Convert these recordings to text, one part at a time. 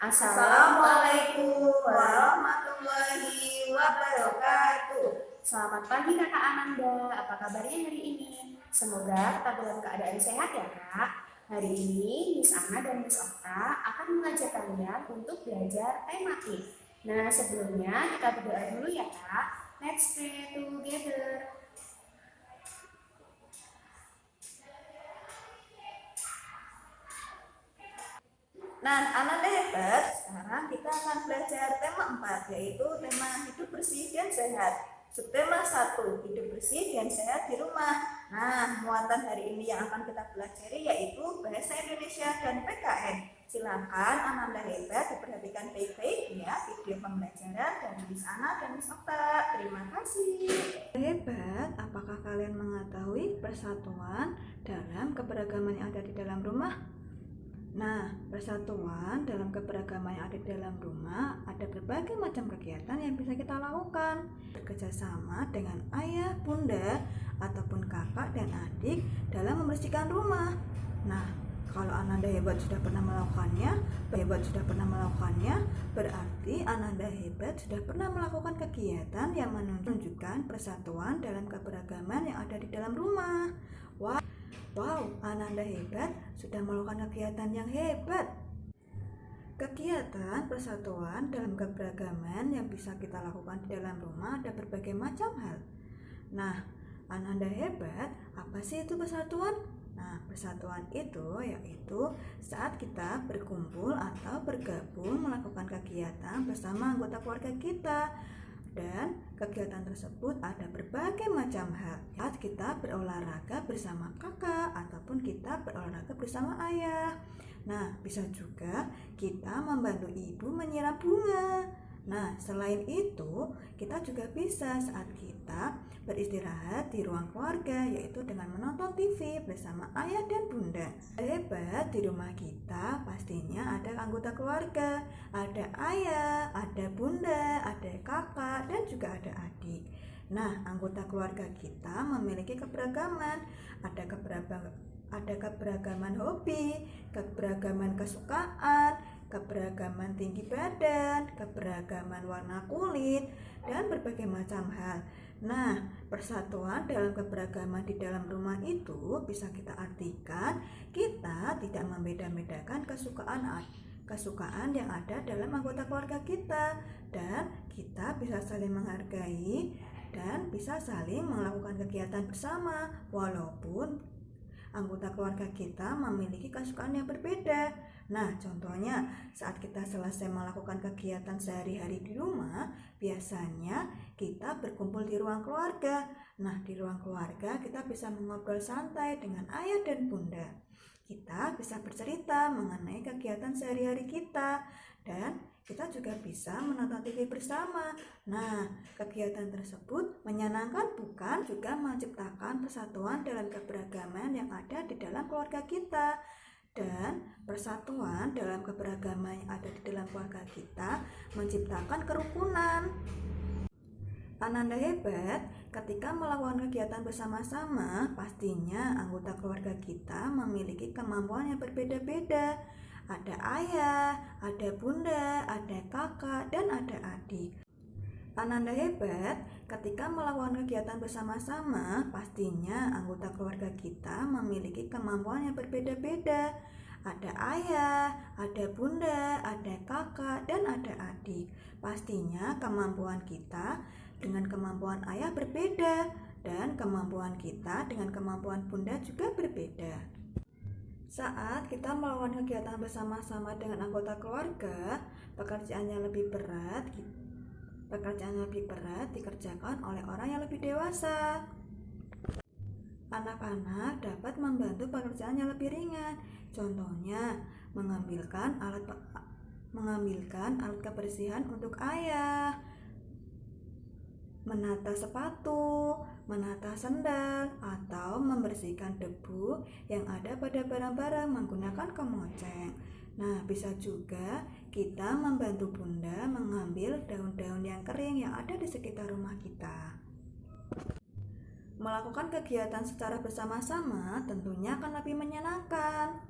Assalamualaikum warahmatullahi wabarakatuh. Selamat pagi Kakak Ananda, apa kabarnya hari ini? Semoga tetap dalam keadaan sehat ya Kak. Hari ini Miss Ana dan Miss Okta akan mengajak kalian untuk belajar tematik. Nah sebelumnya kita berdoa dulu ya Kak. Let's pray together. Nah, anak hebat, sekarang kita akan belajar tema 4, yaitu tema hidup bersih dan sehat. Subtema 1, hidup bersih dan sehat di rumah. Nah, muatan hari ini yang akan kita pelajari yaitu Bahasa Indonesia dan PKN. Silakan Ananda Hebat diperhatikan baik-baik ya video pembelajaran dari Miss Ana dan Miss Okta. Terima kasih. Hebat, apakah kalian mengetahui persatuan dalam keberagaman yang ada di dalam rumah? Nah, persatuan dalam keberagaman yang ada di dalam rumah ada berbagai macam kegiatan yang bisa kita lakukan. Bekerja sama dengan ayah, bunda, ataupun kakak dan adik dalam membersihkan rumah. Nah, kalau Ananda Hebat sudah pernah melakukannya, berarti Ananda Hebat sudah pernah melakukan kegiatan yang menunjukkan persatuan dalam keberagaman yang ada di dalam rumah. Wow, Ananda hebat, sudah melakukan kegiatan yang hebat. Kegiatan persatuan dalam keberagaman yang bisa kita lakukan di dalam rumah ada berbagai macam hal. Nah, Ananda hebat, apa sih itu persatuan? Nah, persatuan itu yaitu saat kita berkumpul atau bergabung melakukan kegiatan bersama anggota keluarga kita. Dan kegiatan tersebut ada berbagai macam hal. Saat kita berolahraga bersama kakak ataupun kita berolahraga bersama ayah. Nah, bisa juga kita membantu ibu menyiram bunga. Nah, selain itu, kita juga bisa saat kita beristirahat di ruang keluarga, yaitu dengan menonton TV bersama ayah dan bunda. Hebat, di rumah kita pastinya ada anggota keluarga, ada ayah, ada bunda, ada kakak, dan juga ada adik. Nah, anggota keluarga kita memiliki keberagaman, ada keberagaman hobi, keberagaman kesukaan, keberagaman tinggi badan, keberagaman warna kulit, dan berbagai macam hal. Nah, persatuan dalam keberagaman di dalam rumah itu bisa kita artikan kita tidak membeda-bedakan kesukaan yang ada dalam anggota keluarga kita, dan kita bisa saling menghargai dan bisa saling melakukan kegiatan bersama walaupun anggota keluarga kita memiliki kesukaan yang berbeda. Nah, contohnya saat kita selesai melakukan kegiatan sehari-hari di rumah, biasanya kita berkumpul di ruang keluarga. Nah, di ruang keluarga kita bisa mengobrol santai dengan ayah dan bunda. Kita bisa bercerita mengenai kegiatan sehari-hari kita, dan kita juga bisa menonton TV bersama. Nah, kegiatan tersebut menyenangkan bukan? Juga menciptakan persatuan dalam keberagaman yang ada di dalam keluarga kita. Dan persatuan dalam keberagaman yang ada di dalam keluarga kita menciptakan kerukunan. Ananda hebat, ketika melakukan kegiatan bersama-sama, pastinya anggota keluarga kita memiliki kemampuan yang berbeda-beda. Ada ayah, ada bunda, ada kakak, dan ada adik. Ananda hebat, ketika melakukan kegiatan bersama-sama, pastinya anggota keluarga kita memiliki kemampuan yang berbeda-beda. Ada ayah, ada bunda, ada kakak, dan ada adik. Pastinya kemampuan kita dengan kemampuan ayah berbeda, dan kemampuan kita dengan kemampuan bunda juga berbeda. Saat kita melakukan kegiatan bersama-sama dengan anggota keluarga, pekerjaan yang lebih berat dikerjakan oleh orang yang lebih dewasa. Anak-anak dapat membantu pekerjaan yang lebih ringan. Contohnya, mengambilkan alat kebersihan untuk ayah, menata sepatu, menata sendal, atau membersihkan debu yang ada pada barang-barang menggunakan kemoceng. Nah, bisa juga kita membantu bunda mengambil daun-daun yang kering yang ada di sekitar rumah kita. Melakukan kegiatan secara bersama-sama tentunya akan lebih menyenangkan.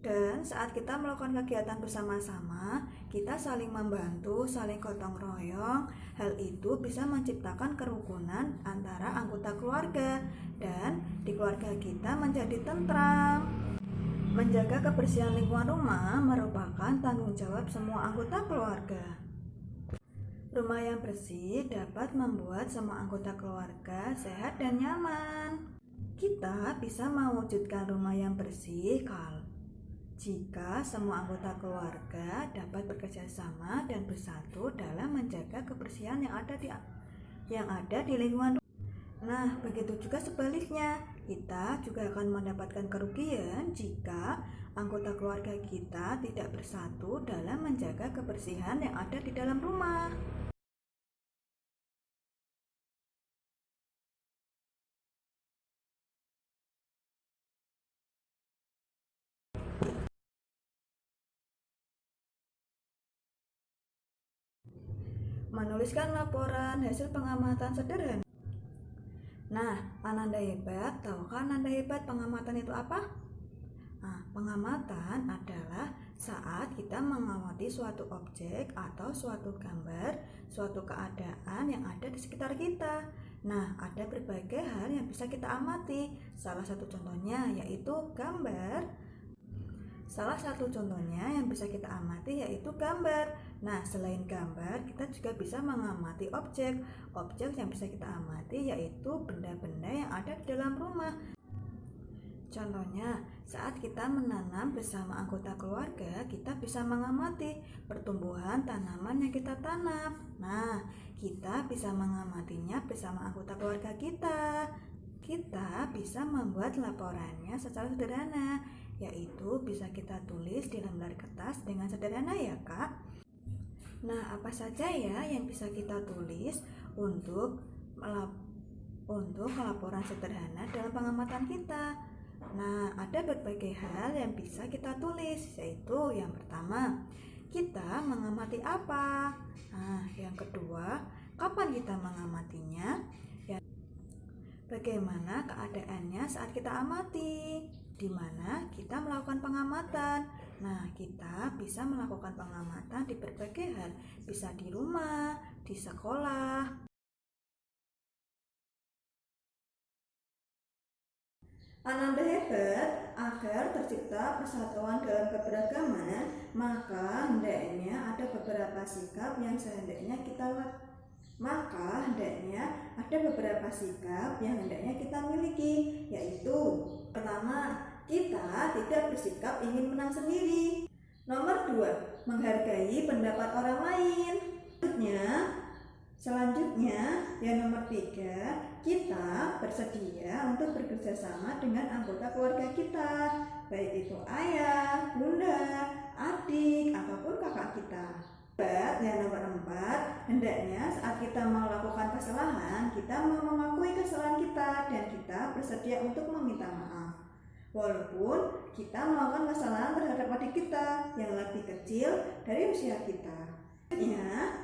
Dan saat kita melakukan kegiatan bersama-sama, kita saling membantu, saling gotong royong. Hal itu bisa menciptakan kerukunan antara anggota keluarga dan di keluarga kita menjadi tentram. Menjaga kebersihan lingkungan rumah merupakan tanggung jawab semua anggota keluarga. Rumah yang bersih dapat membuat semua anggota keluarga sehat dan nyaman. Kita bisa mewujudkan rumah yang bersih jika semua anggota keluarga dapat bekerja sama dan bersatu dalam menjaga kebersihan yang ada di lingkungan. Nah, begitu juga sebaliknya, kita juga akan mendapatkan kerugian jika anggota keluarga kita tidak bersatu dalam menjaga kebersihan yang ada di dalam rumah. Menuliskan laporan hasil pengamatan sederhana. Nah, Ananda hebat, tahukah Ananda hebat pengamatan itu apa? Nah, pengamatan adalah saat kita mengamati suatu objek atau suatu gambar, suatu keadaan yang ada di sekitar kita. Nah, ada berbagai hal yang bisa kita amati. Salah satu contohnya yaitu gambar. Salah satu contohnya yang bisa kita amati yaitu gambar. Nah, selain gambar, kita juga bisa mengamati objek. Objek yang bisa kita amati yaitu benda-benda yang ada di dalam rumah. Contohnya, saat kita menanam bersama anggota keluarga, kita bisa mengamati pertumbuhan tanaman yang kita tanam. Nah, kita bisa mengamatinya bersama anggota keluarga kita. Kita bisa membuat laporannya secara sederhana, yaitu bisa kita tulis di lembar kertas dengan sederhana ya Kak. Nah, apa saja ya yang bisa kita tulis untuk laporan sederhana dalam pengamatan kita? Nah, ada berbagai hal yang bisa kita tulis, yaitu yang pertama, kita mengamati apa? Nah, yang kedua, kapan kita mengamatinya? Bagaimana keadaannya saat kita amati? Di mana kita melakukan pengamatan? Nah, kita bisa melakukan pengamatan di berbagai hal, bisa di rumah, di sekolah. Ananda hebat, agar tercipta persatuan dalam keberagaman, maka hendaknya ada beberapa sikap yang hendaknya kita miliki, yaitu pertama, kita tidak bersikap ingin menang sendiri. Nomor 2, menghargai pendapat orang lain. Selanjutnya, yang nomor 3, kita bersedia untuk bekerja sama dengan anggota keluarga kita, baik itu ayah, bunda, adik, ataupun kakak kita. Yang nomor 4, hendaknya saat kita melakukan kesalahan, kita mau mengakui kesalahan kita dan kita bersedia untuk meminta maaf. Walaupun kita melakukan kesalahan terhadap adik kita yang lebih kecil dari usia kita.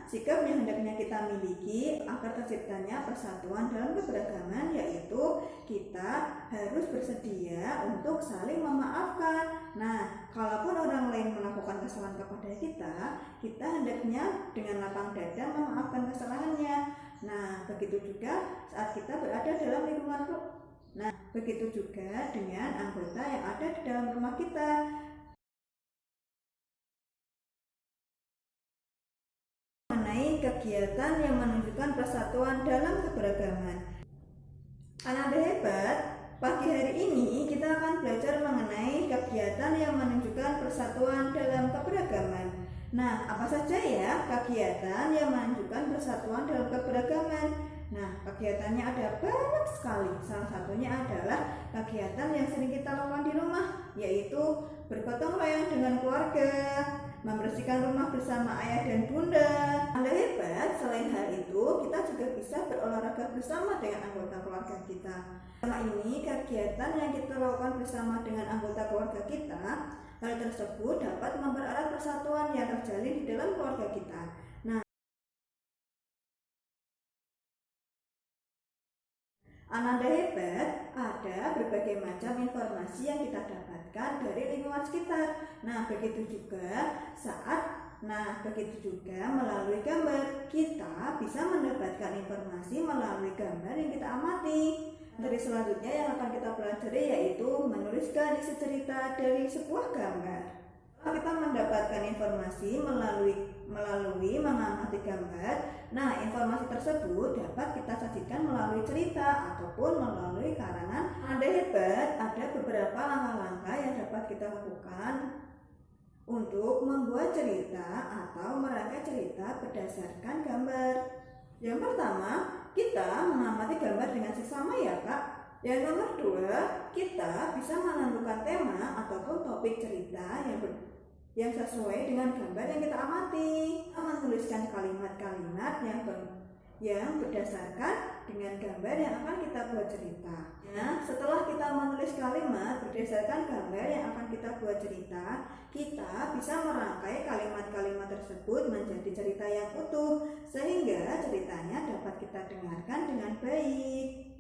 Sikap yang hendaknya kita miliki agar terciptanya persatuan dalam keberagaman, yaitu kita harus bersedia untuk saling memaafkan. Nah, kalaupun orang lain melakukan kesalahan kepada kita, kita hendaknya dengan lapang dada memaafkan kesalahannya. Nah, begitu juga saat kita berada dalam lingkungan. Nah, begitu juga dengan anggota yang ada di dalam rumah kita. Mengenai kegiatan yang menunjukkan persatuan dalam keberagaman. Ananda hebat, pagi hari ini kita akan belajar mengenai kegiatan yang menunjukkan persatuan dalam keberagaman. Nah, apa saja ya kegiatan yang menunjukkan persatuan dalam keberagaman? Nah, kegiatannya ada banyak sekali. Salah satunya adalah kegiatan yang sering kita lakukan di rumah, yaitu bergotong royong dengan keluarga, membersihkan rumah bersama ayah dan bunda. Anda hebat, selain hal itu, kita juga bisa berolahraga bersama dengan anggota keluarga kita. Selama ini, kegiatan yang kita lakukan bersama dengan anggota keluarga kita, hal tersebut dapat mempererat persatuan yang terjalin di dalam keluarga kita. Nah, Ananda hebat, ada berbagai macam informasi yang kita dapatkan dari lingkungan sekitar. Begitu juga melalui gambar. Kita bisa mendapatkan informasi melalui gambar yang kita amati. Dari selanjutnya yang akan kita pelajari yaitu menuliskan isi cerita dari sebuah gambar. Kita mendapatkan informasi melalui mengamati gambar. Nah, informasi tersebut dapat kita sajikan melalui cerita ataupun melalui karangan. Anda hebat, ada beberapa langkah-langkah yang dapat kita lakukan untuk membuat cerita atau merangkai cerita berdasarkan gambar. Yang pertama, kita mengamati gambar dengan seksama ya Kak. Yang nomor 2, kita bisa menentukan tema ataupun topik cerita yang sesuai dengan gambar yang kita amati. Kita menuliskan kalimat-kalimat yang berdasarkan dengan gambar yang akan kita buat cerita. Nah, setelah kita menulis kalimat berdasarkan gambar yang akan kita buat cerita, kita bisa merangkai kalimat-kalimat tersebut menjadi cerita yang utuh sehingga ceritanya dapat kita dengarkan dengan baik.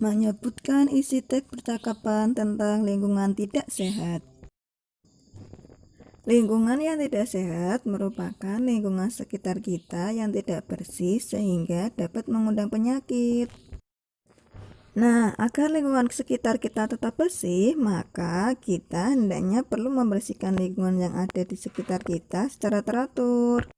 Menyebutkan isi teks percakapan tentang lingkungan tidak sehat. Lingkungan yang tidak sehat merupakan lingkungan sekitar kita yang tidak bersih sehingga dapat mengundang penyakit. Nah, agar lingkungan sekitar kita tetap bersih, maka kita hendaknya perlu membersihkan lingkungan yang ada di sekitar kita secara teratur.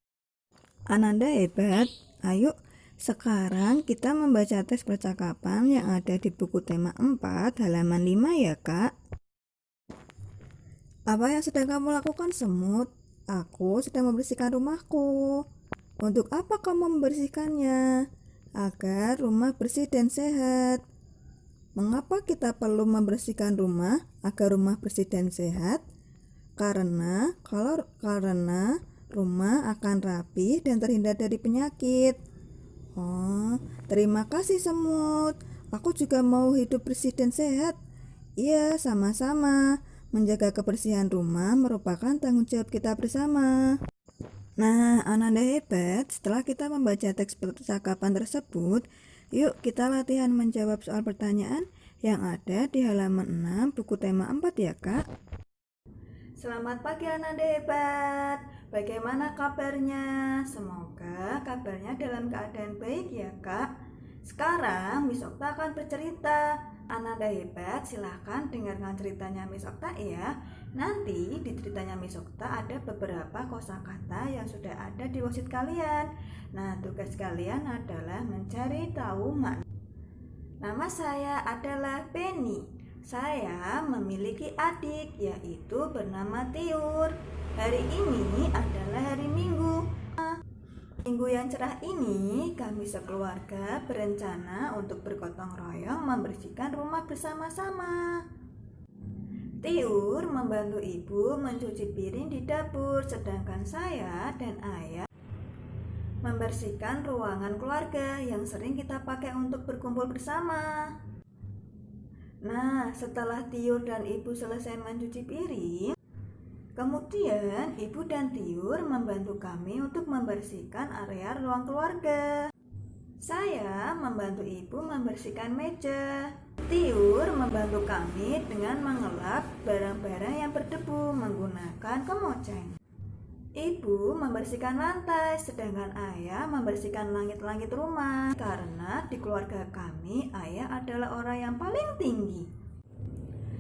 Ananda hebat, ayo sekarang kita membaca teks percakapan yang ada di buku tema 4 halaman 5 ya Kak. Apa yang sedang kamu lakukan Semut? Aku sedang membersihkan rumahku. Untuk apa kamu membersihkannya? Agar rumah bersih dan sehat. Mengapa kita perlu membersihkan rumah agar rumah bersih dan sehat? Karena rumah akan rapi dan terhindar dari penyakit. Oh, terima kasih Semut. Aku juga mau hidup bersih dan sehat. Iya, sama-sama. Menjaga kebersihan rumah merupakan tanggung jawab kita bersama. Nah, Ananda hebat. Setelah kita membaca teks percakapan tersebut, yuk kita latihan menjawab soal pertanyaan yang ada di halaman 6 buku tema 4 ya Kak. Selamat pagi Ananda hebat. Bagaimana kabarnya? Semoga kabarnya dalam keadaan baik ya Kak. Sekarang Miss Okta akan bercerita. Ananda hebat, silahkan dengarkan ceritanya Miss Okta ya. Nanti di ceritanya Miss Okta ada beberapa kosakata yang sudah ada di worksheet kalian. Nah, tugas kalian adalah mencari tahu makna. Nama saya adalah Penny. Saya memiliki adik, yaitu bernama Tiur. Hari ini adalah hari Minggu. Minggu yang cerah ini, kami sekeluarga berencana untuk bergotong royong membersihkan rumah bersama-sama. Tiur membantu ibu mencuci piring di dapur, sedangkan saya dan ayah membersihkan ruangan keluarga yang sering kita pakai untuk berkumpul bersama. Nah, setelah Tiur dan ibu selesai mencuci piring, kemudian ibu dan Tiur membantu kami untuk membersihkan area ruang keluarga. Saya membantu ibu membersihkan meja. Tiur membantu kami dengan mengelap barang-barang yang berdebu menggunakan kemoceng. Ibu membersihkan lantai, sedangkan ayah membersihkan langit-langit rumah. Karena di keluarga kami, ayah adalah orang yang paling tinggi.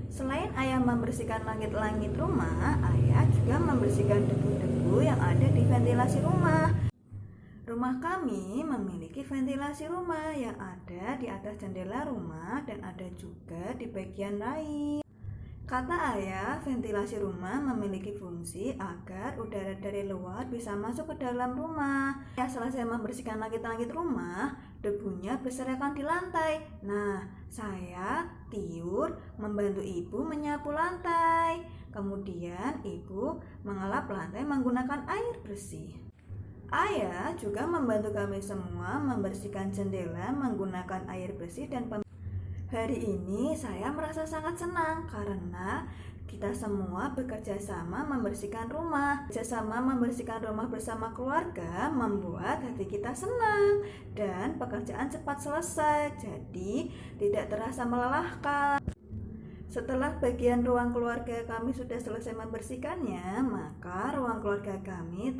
Selain ayah membersihkan langit-langit rumah, ayah juga membersihkan debu-debu yang ada di ventilasi rumah. Rumah kami memiliki ventilasi rumah yang ada di atas jendela rumah dan ada juga di bagian lain. Kata ayah, ventilasi rumah memiliki fungsi agar udara dari luar bisa masuk ke dalam rumah. Ya, selesai membersihkan langit-langit rumah, debunya berserakan di lantai. Nah, saya, Tiur, membantu ibu menyapu lantai. Kemudian ibu mengelap lantai menggunakan air bersih. Ayah juga membantu kami semua membersihkan jendela menggunakan air bersih dan Hari ini saya merasa sangat senang karena kita semua bekerja sama membersihkan rumah. Bekerjasama membersihkan rumah bersama keluarga membuat hati kita senang dan pekerjaan cepat selesai, jadi tidak terasa melelahkan. Setelah bagian ruang keluarga kami sudah selesai membersihkannya, maka ruang keluarga kami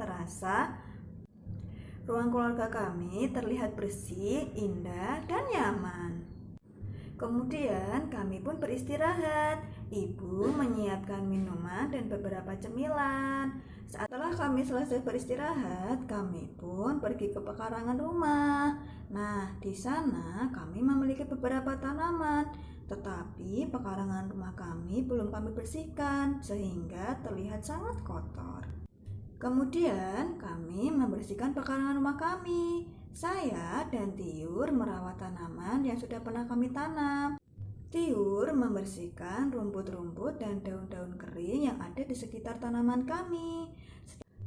terlihat bersih, indah, dan nyaman. Kemudian kami pun beristirahat. Ibu menyiapkan minuman dan beberapa cemilan. Setelah kami selesai beristirahat, kami pun pergi ke pekarangan rumah. Nah, di sana kami memiliki beberapa tanaman, tetapi pekarangan rumah kami belum kami bersihkan sehingga terlihat sangat kotor. Kemudian kami membersihkan pekarangan rumah kami. Saya dan Tiur merawat tanaman yang sudah pernah kami tanam. Tiur membersihkan rumput-rumput dan daun-daun kering yang ada di sekitar tanaman kami.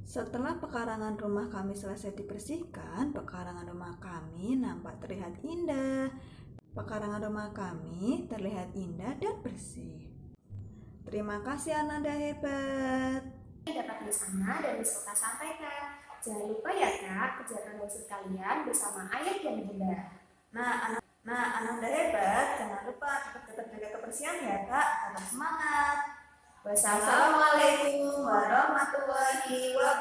Setelah pekarangan rumah kami selesai dibersihkan, pekarangan rumah kami nampak terlihat indah. Pekarangan rumah kami terlihat indah dan bersih. Terima kasih Ananda hebat. Dapat Miss Ana dan Miss Oka sampaikan. Jangan lupa ya Kak, kerjakan worksheet kalian bersama ayah dan bunda. Nah, Ananda hebat, jangan lupa tetap jaga kebersihan ya Kak, tetap semangat. Wassalamualaikum warahmatullahi wabarakatuh.